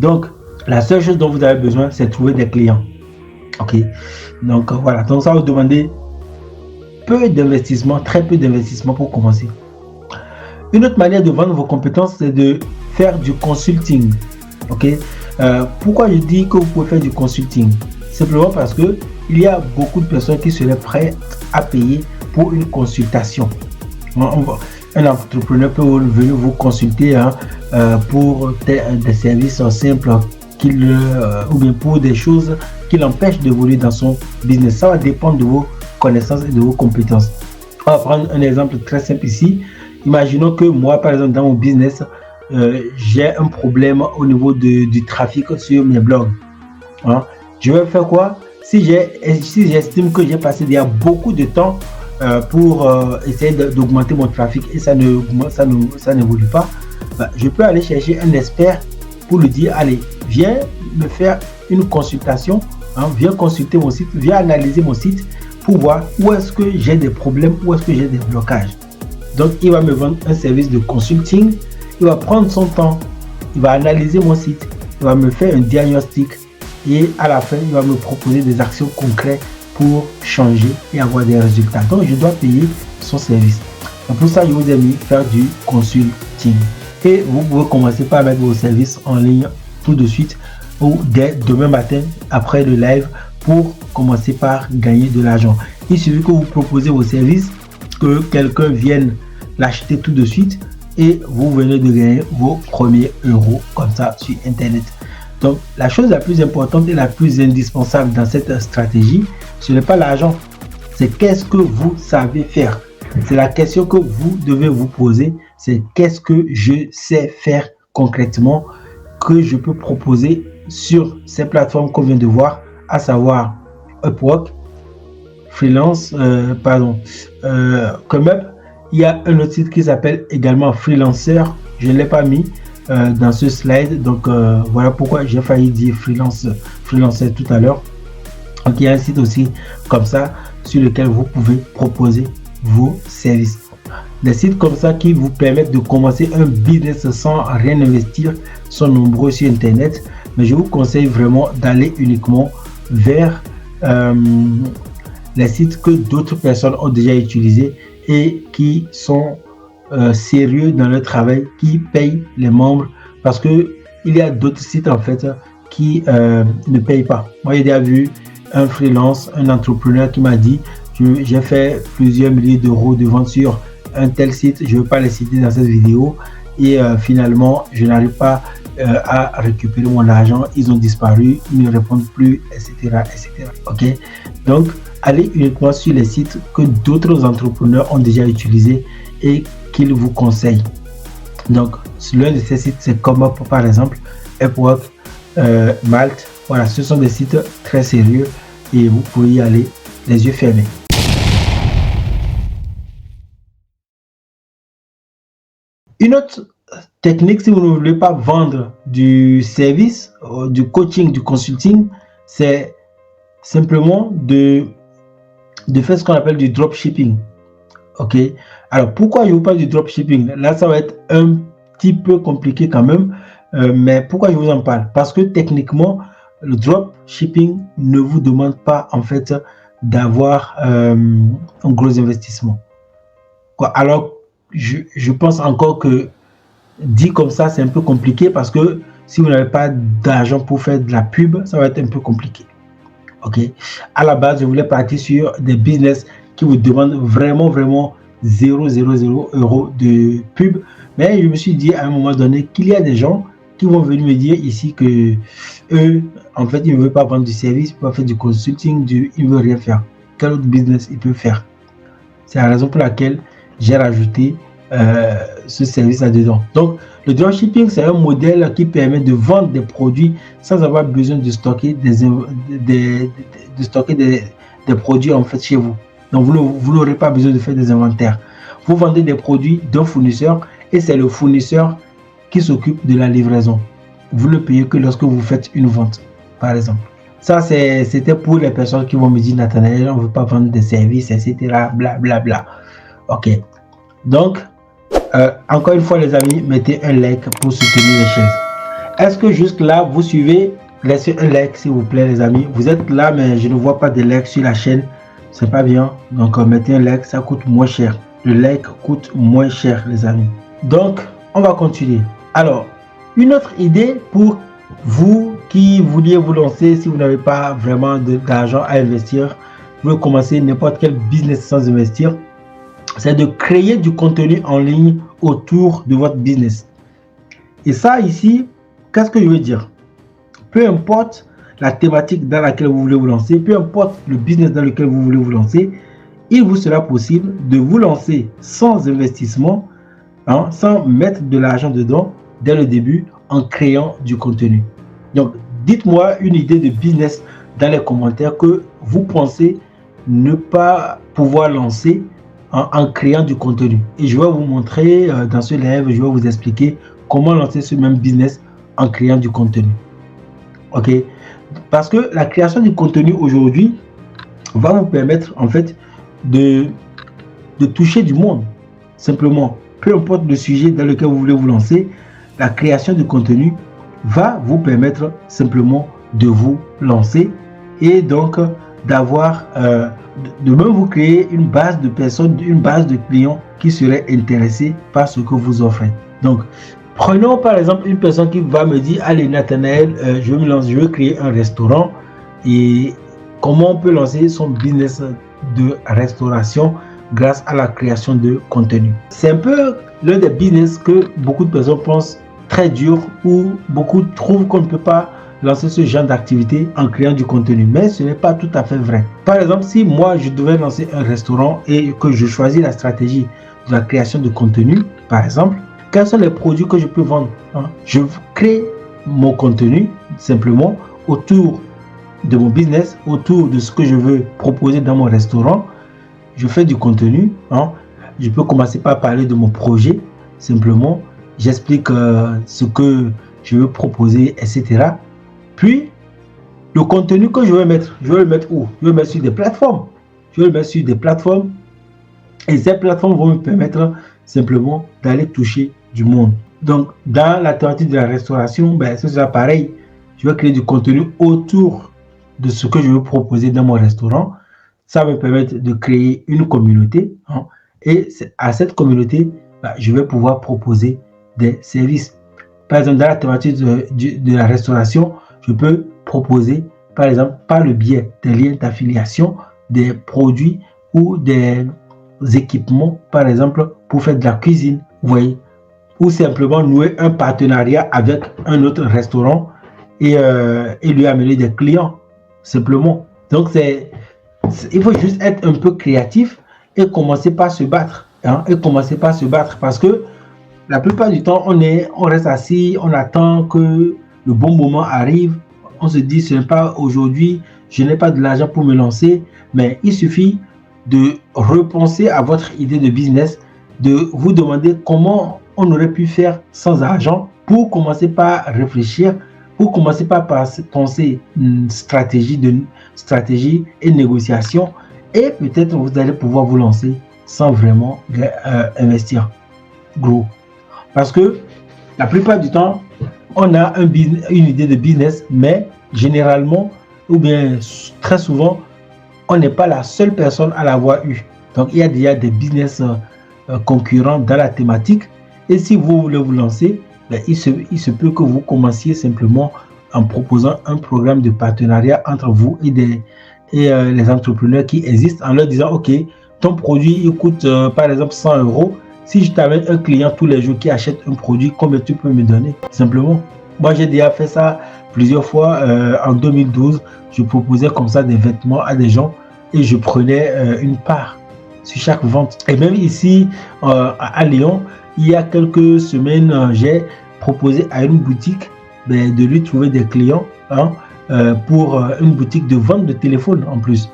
Donc, la seule chose dont vous avez besoin, c'est de trouver des clients. Ok, donc voilà, donc ça va vous demander peu d'investissement, très peu d'investissement pour commencer. Une autre manière de vendre vos compétences, c'est de faire du consulting. Ok, pourquoi je dis que vous pouvez faire du consulting? Simplement parce que il y a beaucoup de personnes qui seraient prêtes à payer pour une consultation. Un entrepreneur peut venir vous consulter pour des services simples ou bien pour des choses qui l'empêchent d'évoluer dans son business. Ça va dépendre de vos connaissances et de vos compétences. On va prendre un exemple très simple ici. Imaginons que moi, par exemple, dans mon business, j'ai un problème au niveau du trafic sur mes blogs. Je vais faire quoi? Si j'estime que j'ai passé déjà beaucoup de temps pour essayer d'augmenter mon trafic et ça n'évolue pas, je peux aller chercher un expert pour lui dire, allez, viens me faire une consultation, viens consulter mon site, viens analyser mon site pour voir où est-ce que j'ai des problèmes, où est-ce que j'ai des blocages. Donc, il va me vendre un service de consulting, il va prendre son temps, il va analyser mon site, il va me faire un diagnostic et à la fin, il va me proposer des actions concrètes pour changer et avoir des résultats. Donc, je dois payer son service. Donc, pour ça, je vous ai mis faire du consulting. Et vous pouvez commencer par mettre vos services en ligne tout de suite ou dès demain matin après le live pour commencer par gagner de l'argent. Il suffit que vous proposez vos services, que quelqu'un vienne l'acheter tout de suite et vous venez de gagner vos premiers euros comme ça sur Internet. Donc, la chose la plus importante et la plus indispensable dans cette stratégie, ce n'est pas l'argent, c'est qu'est-ce que vous savez faire. C'est la question que vous devez vous poser, c'est qu'est-ce que je sais faire concrètement que je peux proposer sur ces plateformes qu'on vient de voir, à savoir Upwork, Freelance, ComeUp. Il y a un autre site qui s'appelle également Freelancer, je ne l'ai pas mis dans ce slide, donc voilà pourquoi j'ai failli dire Freelancer tout à l'heure. Donc il y a un site aussi comme ça sur lequel vous pouvez proposer vos services. Des sites comme ça qui vous permettent de commencer un business sans rien investir sont nombreux sur Internet, mais je vous conseille vraiment d'aller uniquement vers les sites que d'autres personnes ont déjà utilisés et qui sont sérieux dans leur travail, qui payent les membres, parce que il y a d'autres sites en fait qui ne payent pas. Moi j'ai déjà vu un freelance, un entrepreneur qui m'a dit j'ai fait plusieurs milliers d'euros de vente sur un tel site, je ne veux pas les citer dans cette vidéo et finalement je n'arrive pas à récupérer mon argent, ils ont disparu, ils ne répondent plus, etc. Ok, donc allez uniquement sur les sites que d'autres entrepreneurs ont déjà utilisés et qu'ils vous conseillent. Donc l'un de ces sites c'est ComeUp par exemple, Upwork, Malte. Voilà, ce sont des sites très sérieux et vous pouvez y aller les yeux fermés. Une autre technique, si vous ne voulez pas vendre du service, du coaching, du consulting, c'est simplement de faire ce qu'on appelle du dropshipping. Ok, alors pourquoi je vous parle du dropshipping? Là, ça va être un petit peu compliqué quand même, mais pourquoi je vous en parle? Parce que techniquement, le dropshipping ne vous demande pas en fait d'avoir un gros investissement. Alors, je pense encore que dit comme ça, c'est un peu compliqué parce que si vous n'avez pas d'argent pour faire de la pub, ça va être un peu compliqué. Ok. À la base, je voulais partir sur des business qui vous demandent vraiment 0 euros de pub. Mais je me suis dit à un moment donné qu'il y a des gens qui vont venir me dire ici que eux, en fait, ils ne veulent pas vendre du service, ils ne peuvent pas faire du consulting, ils ne veulent rien faire. Quel autre business ils peuvent faire? C'est la raison pour laquelle j'ai rajouté ce service là-dedans. Donc, le dropshipping, c'est un modèle qui permet de vendre des produits sans avoir besoin de stocker des produits en fait chez vous. Donc, vous n'aurez pas besoin de faire des inventaires. Vous vendez des produits d'un fournisseur et c'est le fournisseur qui s'occupe de la livraison. Vous ne payez que lorsque vous faites une vente, par exemple. Ça, c'était pour les personnes qui vont me dire, Nathanaël, on ne veut pas vendre des services, etc. Blablabla. Ok. Donc, encore une fois, les amis, mettez un like pour soutenir les chaînes. Est-ce que juste là, vous suivez? Laissez un like s'il vous plaît les amis. Vous êtes là mais je ne vois pas de like sur la chaîne. C'est pas bien. Donc mettez un like, ça coûte moins cher. Le like coûte moins cher les amis. Donc on va continuer. Alors, une autre idée pour vous qui vouliez vous lancer si vous n'avez pas vraiment d'argent à investir, vous voulez commencer n'importe quel business sans investir, c'est de créer du contenu en ligne autour de votre business. Et ça ici, qu'est-ce que je veux dire? Peu importe la thématique dans laquelle vous voulez vous lancer, peu importe le business dans lequel vous voulez vous lancer, il vous sera possible de vous lancer sans investissement, sans mettre de l'argent dedans dès le début en créant du contenu. Donc, dites-moi une idée de business dans les commentaires que vous pensez ne pas pouvoir lancer en créant du contenu. Et je vais vous montrer dans ce live, je vais vous expliquer comment lancer ce même business en créant du contenu. Ok? Parce que la création du contenu aujourd'hui va vous permettre en fait de toucher du monde. Simplement, peu importe le sujet dans lequel vous voulez vous lancer, la création du contenu va vous permettre simplement de vous lancer et donc d'avoir, de même vous créer une base de personnes, une base de clients qui seraient intéressés par ce que vous offrez. Donc, prenons par exemple une personne qui va me dire, allez Nathanaël, je vais me lancer, je veux créer un restaurant et comment on peut lancer son business de restauration grâce à la création de contenu. C'est un peu l'un des business que beaucoup de personnes pensent très dur ou beaucoup trouvent qu'on ne peut pas lancer ce genre d'activité en créant du contenu, mais ce n'est pas tout à fait vrai. Par exemple, si moi je devais lancer un restaurant et que je choisis la stratégie de la création de contenu, par exemple, quels sont les produits que je peux vendre? Je crée mon contenu simplement autour de mon business, autour de ce que je veux proposer dans mon restaurant. Je fais du contenu. Je peux commencer par parler de mon projet. Simplement, j'explique ce que je veux proposer, etc. Puis, le contenu que je vais le mettre où? Je vais le mettre sur des plateformes. Je vais le mettre sur des plateformes. Et ces plateformes vont me permettre simplement d'aller toucher du monde. Donc, dans la thématique de la restauration, ce sera pareil. Je vais créer du contenu autour de ce que je veux proposer dans mon restaurant. Ça va me permettre de créer une communauté. Et à cette communauté, je vais pouvoir proposer des services. Par exemple, dans la thématique de la restauration, je peux proposer, par exemple, par le biais des liens d'affiliation, des produits ou des équipements, par exemple, pour faire de la cuisine, vous voyez, ou simplement nouer un partenariat avec un autre restaurant et lui amener des clients, simplement. Donc, il faut juste être un peu créatif et commencer par se battre. Parce que la plupart du temps, on reste assis, on attend que le bon moment arrive. On se dit, ce n'est pas aujourd'hui, je n'ai pas de l'argent pour me lancer, mais il suffit de repenser à votre idée de business, de vous demander comment on aurait pu faire sans argent pour commencer par réfléchir, pour commencer par penser une stratégie et négociation et peut-être vous allez pouvoir vous lancer sans vraiment investir gros. Parce que la plupart du temps, on a une idée de business, mais généralement, ou bien très souvent, on n'est pas la seule personne à l'avoir eu. Donc, il y a déjà des business concurrents dans la thématique. Et si vous voulez vous lancer, il se peut que vous commenciez simplement en proposant un programme de partenariat entre vous et les entrepreneurs qui existent en leur disant, OK, ton produit il coûte par exemple 100 €. Si je t'amène un client tous les jours qui achète un produit, combien tu peux me donner? Simplement. Moi, j'ai déjà fait ça plusieurs fois. En 2012, je proposais comme ça des vêtements à des gens et je prenais une part sur chaque vente. Et même ici, à Lyon, il y a quelques semaines, j'ai proposé à une boutique de lui trouver des clients pour une boutique de vente de téléphone en plus.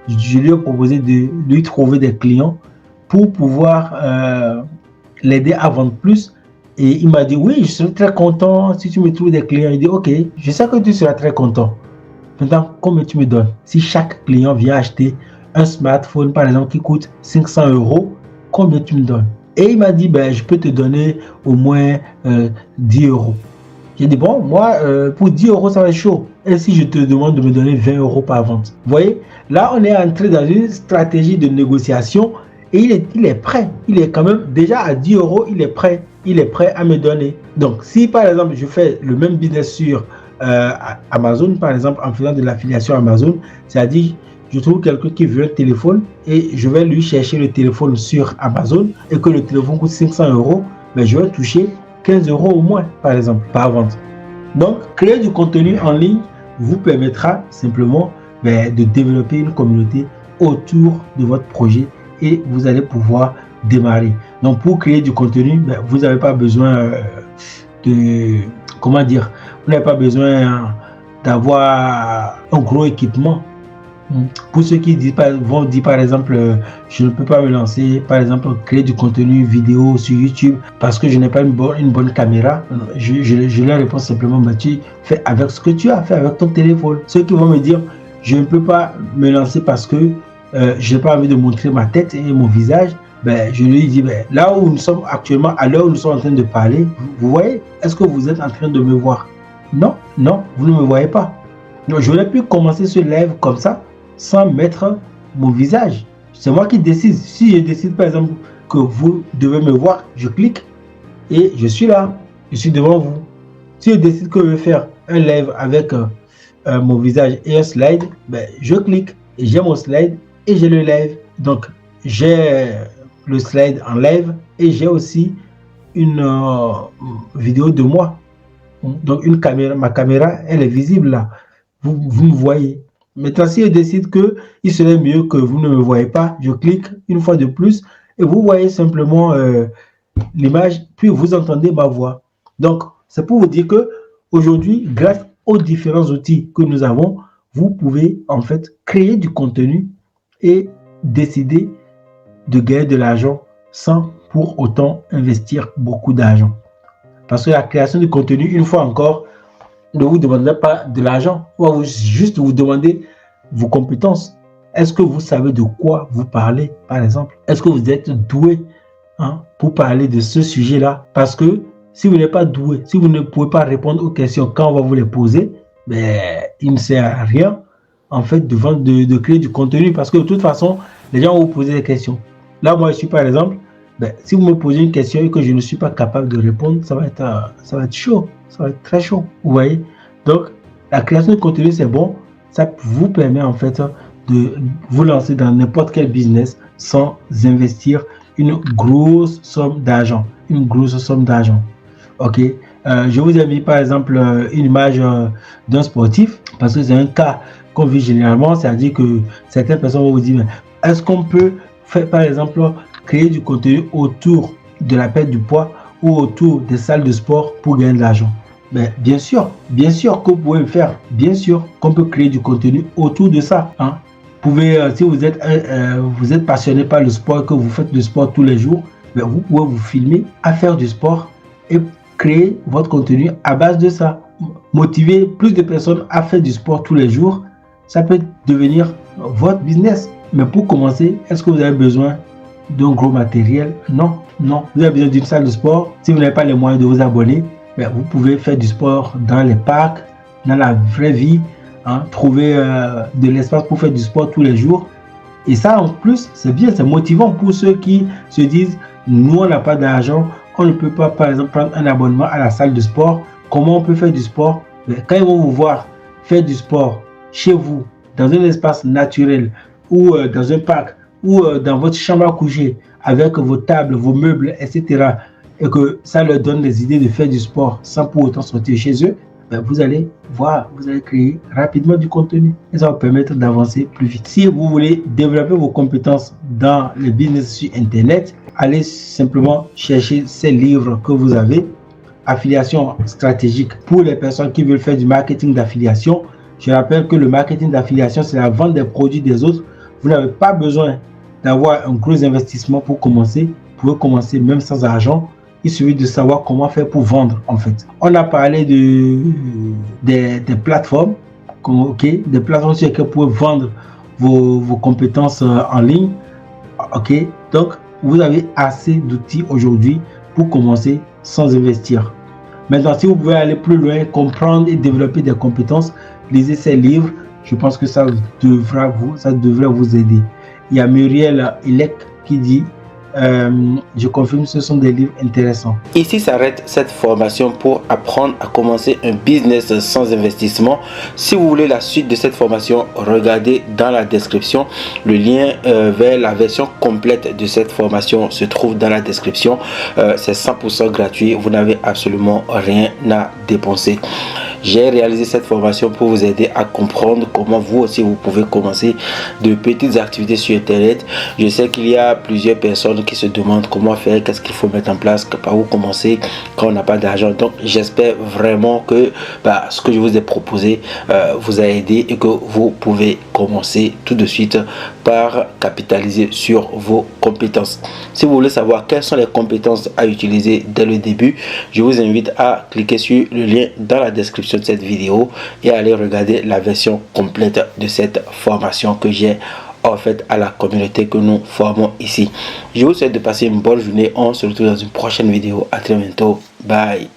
Je lui ai proposé de lui trouver des clients pour pouvoir l'aider à vendre plus. Et il m'a dit, oui, je serai très content si tu me trouves des clients. Il dit, OK, je sais que tu seras très content. Maintenant, combien tu me donnes? Si chaque client vient acheter un smartphone, par exemple, qui coûte 500 €, combien tu me donnes? Et il m'a dit, je peux te donner au moins 10 €. J'ai dit, bon, moi, pour 10 euros, ça va être chaud. Et si je te demande de me donner 20 euros par vente? Vous voyez, là, on est entré dans une stratégie de négociation et il est prêt. Il est quand même déjà à 10 euros, il est prêt. Il est prêt à me donner. Donc, si par exemple, je fais le même business sur Amazon, par exemple, en faisant de l'affiliation Amazon, c'est-à-dire, je trouve quelqu'un qui veut un téléphone et je vais lui chercher le téléphone sur Amazon et que le téléphone coûte 500 euros, ben, je vais toucher 15 euros au moins, par exemple, par vente. Donc, créer du contenu en ligne vous permettra simplement de développer une communauté autour de votre projet et vous allez pouvoir démarrer. Donc, pour créer du contenu, vous n'avez pas besoin de, comment dire, vous n'avez pas besoin d'avoir un gros équipement. Pour ceux qui vont dire par exemple, je ne peux pas me lancer, par exemple, créer du contenu vidéo sur YouTube parce que je n'ai pas une bonne caméra, je leur réponds simplement, tu fais avec ce que tu as fait avec ton téléphone. Ceux qui vont me dire, je ne peux pas me lancer parce que je n'ai pas envie de montrer ma tête et mon visage, je lui dis, là où nous sommes actuellement, à l'heure où nous sommes en train de parler, vous voyez, est-ce que vous êtes en train de me voir? Non, non, vous ne me voyez pas. Donc, j'aurais pu commencer ce live comme ça, sans mettre mon visage. C'est moi qui décide. Si je décide par exemple que vous devez me voir, je clique et je suis là. Je suis devant vous. Si je décide que je vais faire un live avec mon visage et un slide, je clique et j'ai mon slide et j'ai le live. Donc j'ai le slide en live et j'ai aussi une vidéo de moi. Donc une caméra, ma caméra, elle est visible là. Vous me voyez. Maintenant, si je décide qu'il serait mieux que vous ne me voyez pas, je clique une fois de plus et vous voyez simplement l'image, puis vous entendez ma voix. Donc, c'est pour vous dire que aujourd'hui, grâce aux différents outils que nous avons, vous pouvez en fait créer du contenu et décider de gagner de l'argent sans pour autant investir beaucoup d'argent. Parce que la création du contenu, une fois encore, ne vous demandez pas de l'argent, on va juste vous demander vos compétences. Est-ce que vous savez de quoi vous parlez, par exemple? Est-ce que vous êtes doué pour parler de ce sujet-là? Parce que si vous n'êtes pas doué, si vous ne pouvez pas répondre aux questions quand on va vous les poser, il ne sert à rien en fait de créer du contenu parce que de toute façon, les gens vont vous poser des questions. Là, moi, je suis par exemple, si vous me posez une question et que je ne suis pas capable de répondre, ça va être chaud. Ça va être très chaud, vous voyez. Donc, la création de contenu, c'est bon. Ça vous permet en fait de vous lancer dans n'importe quel business sans investir une grosse somme d'argent. Une grosse somme d'argent. Ok. Je vous ai mis par exemple une image d'un sportif parce que c'est un cas qu'on vit généralement. C'est-à-dire que certaines personnes vont vous dire, est-ce qu'on peut faire par exemple créer du contenu autour de la perte du poids ou autour des salles de sport pour gagner de l'argent? Bien sûr que vous pouvez le faire. Bien sûr qu'on peut créer du contenu autour de ça. Vous pouvez, si vous êtes passionné par le sport, que vous faites du sport tous les jours, vous pouvez vous filmer à faire du sport et créer votre contenu à base de ça. Motiver plus de personnes à faire du sport tous les jours, ça peut devenir votre business. Mais pour commencer, est-ce que vous avez besoin d'un gros matériel? Non. Vous avez besoin d'une salle de sport. Si vous n'avez pas les moyens de vous abonner, vous pouvez faire du sport dans les parcs, dans la vraie vie, trouver de l'espace pour faire du sport tous les jours. Et ça, en plus, c'est bien, c'est motivant pour ceux qui se disent, nous, on n'a pas d'argent, on ne peut pas, par exemple, prendre un abonnement à la salle de sport. Comment on peut faire du sport? Quand ils vont vous voir faire du sport chez vous, dans un espace naturel, ou dans un parc, ou dans votre chambre à coucher, avec vos tables, vos meubles, etc., et que ça leur donne des idées de faire du sport sans pour autant sortir chez eux, vous allez voir, vous allez créer rapidement du contenu et ça va vous permettre d'avancer plus vite. Si vous voulez développer vos compétences dans le business sur Internet, allez simplement chercher ces livres que vous avez, Affiliation stratégique pour les personnes qui veulent faire du marketing d'affiliation. Je rappelle que le marketing d'affiliation, c'est la vente des produits des autres. Vous n'avez pas besoin d'avoir un gros investissement pour commencer. Vous pouvez commencer même sans argent. Il suffit de savoir comment faire pour vendre en fait. On a parlé des plateformes, des plateformes sur lesquelles vous pouvez vendre vos compétences en ligne. Donc, vous avez assez d'outils aujourd'hui pour commencer sans investir. Maintenant, si vous pouvez aller plus loin, comprendre et développer des compétences, lisez ces livres. Je pense que ça devrait vous aider. Il y a Muriel Elec qui dit je confirme, ce sont des livres intéressants. Ici s'arrête cette formation pour apprendre à commencer un business sans investissement. Si vous voulez la suite de cette formation, regardez dans la description. Le lien vers la version complète de cette formation se trouve dans la description. C'est 100% gratuit. Vous n'avez absolument rien à dépenser. J'ai réalisé cette formation pour vous aider à comprendre comment vous aussi vous pouvez commencer de petites activités sur Internet. Je sais qu'il y a plusieurs personnes qui se demandent comment faire, qu'est-ce qu'il faut mettre en place, par où commencer quand on n'a pas d'argent. Donc j'espère vraiment que ce que je vous ai proposé vous a aidé et que vous pouvez commencer tout de suite par capitaliser sur vos compétences. Si vous voulez savoir quelles sont les compétences à utiliser dès le début, je vous invite à cliquer sur le lien dans la description de cette vidéo et aller regarder la version complète de cette formation que j'ai offerte à la communauté que nous formons ici. Je vous souhaite de passer une bonne journée. On se retrouve dans une prochaine vidéo. À très bientôt. Bye.